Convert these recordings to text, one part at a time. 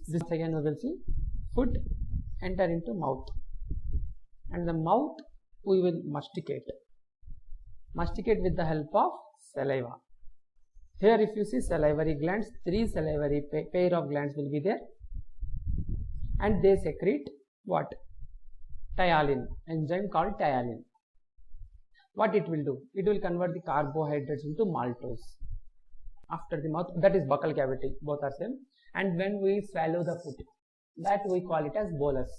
This again we will see food enter into mouth, and the mouth we will masticate with the help of saliva. Here if you see salivary glands, 3 salivary pair of glands will be there, and they secrete what? Tyalin, enzyme called tyalin. What it will do? It will convert the carbohydrates into maltose after the mouth, that is buccal cavity, both are same. And when we swallow the food, that we call it as bolus,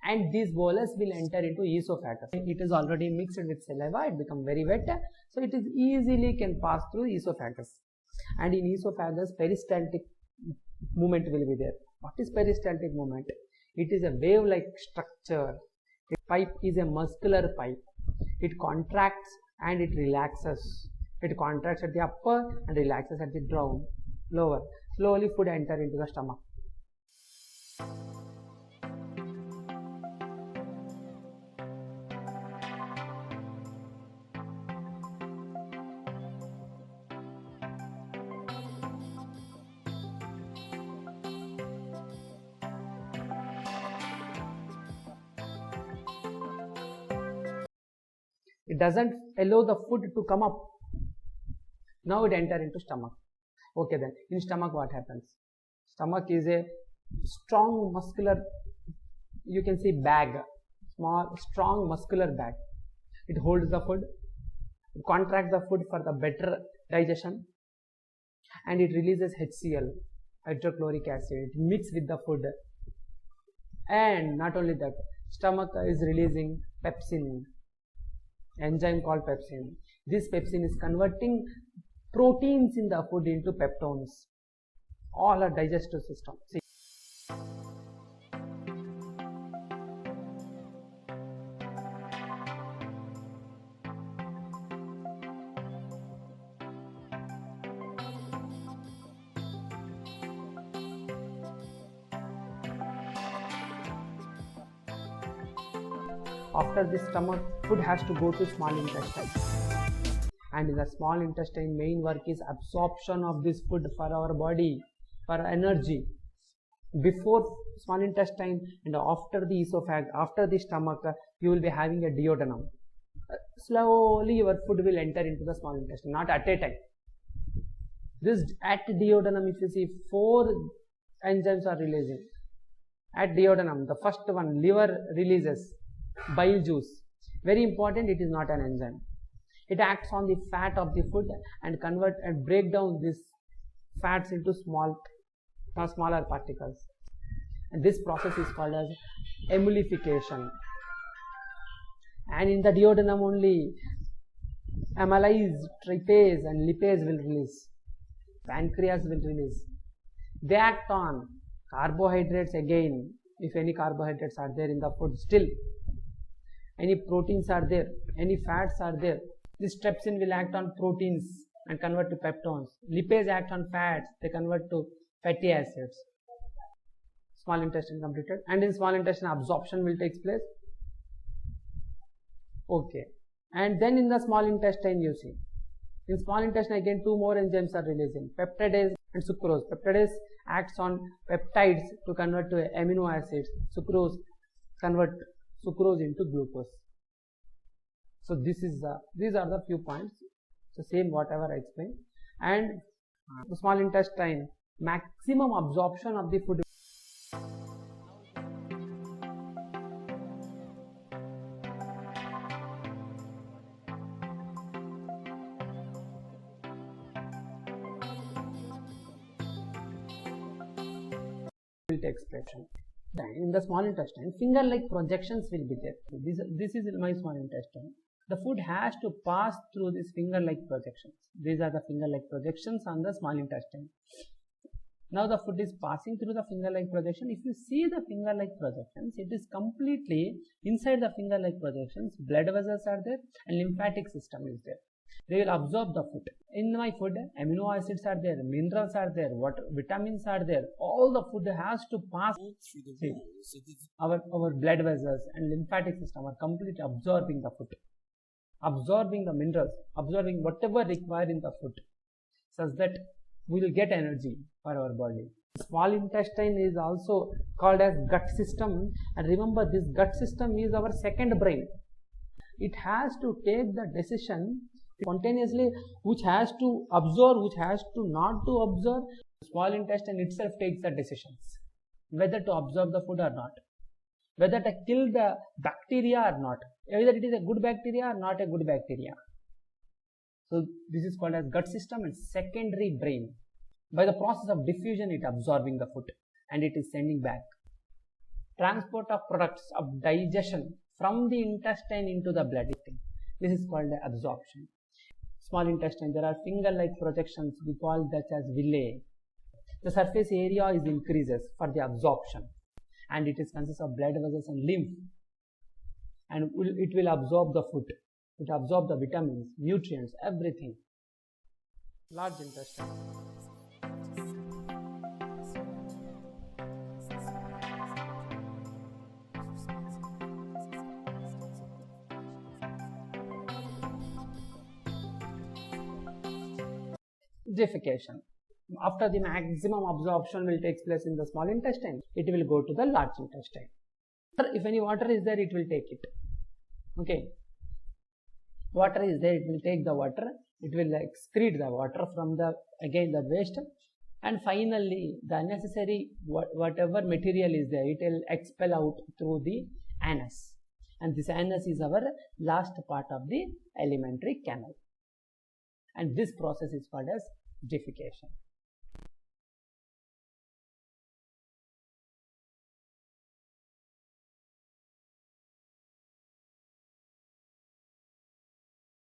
and this bolus will enter into esophagus. It is already mixed with saliva, it becomes very wet, so it is easily can pass through esophagus, and in esophagus peristaltic movement will be there. What is peristaltic movement? It is a wave like structure. A pipe is a muscular pipe. It contracts and it relaxes. It contracts at the upper and relaxes at the lower. Slowly food enter into the stomach. It doesn't allow the food to come up. Now it enter into stomach. Okay, then in stomach what happens? Stomach is a strong muscular, you can see bag, strong muscular bag. It holds the food, it contracts the food for the better digestion, and it releases HCl, hydrochloric acid. It mixes with the food, and not only that, stomach is releasing pepsin, enzyme called pepsin. This pepsin is converting proteins in the food into peptones. All are digestive system. See. After this stomach, food has to go to small intestine, and in the small intestine main work is absorption of this food for our body, for energy. Before small intestine and after the esophagus, after the stomach, you will be having a duodenum. Slowly your food will enter into the small intestine, not at a time. This at duodenum, if you see, 4 enzymes are releasing. At duodenum, the first one, liver releases bile juice. Very important, it is not an enzyme. It acts on the fat of the food and convert and break down these fats into smaller particles. And this process is called as emulsification. And in the duodenum only, amylase, tryptase and lipase will release. Pancreas will release. They act on carbohydrates again. If any carbohydrates are there in the food, still any proteins are there, any fats are there, this trypsin will act on proteins and convert to peptones. Lipase act on fats, they convert to fatty acids. Small intestine completed, and in small intestine absorption will take place. Okay, and then in the small intestine you see, in small intestine again 2 more enzymes are releasing, peptidase and sucrose. Peptidase acts on peptides to convert to amino acids. Sucrose convert sucrose into glucose. So these are the few points. So same whatever I explained. And the small intestine, maximum absorption of the food will take place. In the small intestine, finger-like projections will be there. This is my small intestine. The food has to pass through these finger-like projections. These are the finger-like projections on the small intestine. Now the food is passing through the finger-like projection. If you see the finger-like projections, it is completely inside the finger-like projections. Blood vessels are there and lymphatic system is there. They will absorb the food. In my food, amino acids are there, minerals are there, vitamins are there. All the food has to pass through our blood vessels and lymphatic system are completely absorbing the food, absorbing the minerals, absorbing whatever required in the food, such that we will get energy for our body. Small intestine is also called as gut system, and remember, this gut system is our second brain. It has to take the decision spontaneously, which has to absorb, which has to not to absorb. Small intestine itself takes the decisions whether to absorb the food or not, whether to kill the bacteria or not, whether it is a good bacteria or not a good bacteria. So this is called as gut system and secondary brain. By the process of diffusion, it absorbing the food and it is sending back. Transport of products of digestion from the intestine into the blood. This is called the absorption. Small intestine, there are finger-like projections, we call that as villi. The surface area is increases for the absorption, and it is consists of blood vessels and lymph, and it will absorb the food. It absorbs the vitamins, nutrients, everything. Large intestine. Defecation. After the maximum absorption will take place in the small intestine, it will go to the large intestine. If any water is there, it will take it. Okay. Water is there, it will take the water, it will excrete the water from the waste, and finally the unnecessary whatever material is there, it will expel out through the anus, and this anus is our last part of the alimentary canal, and this process is called as defecation.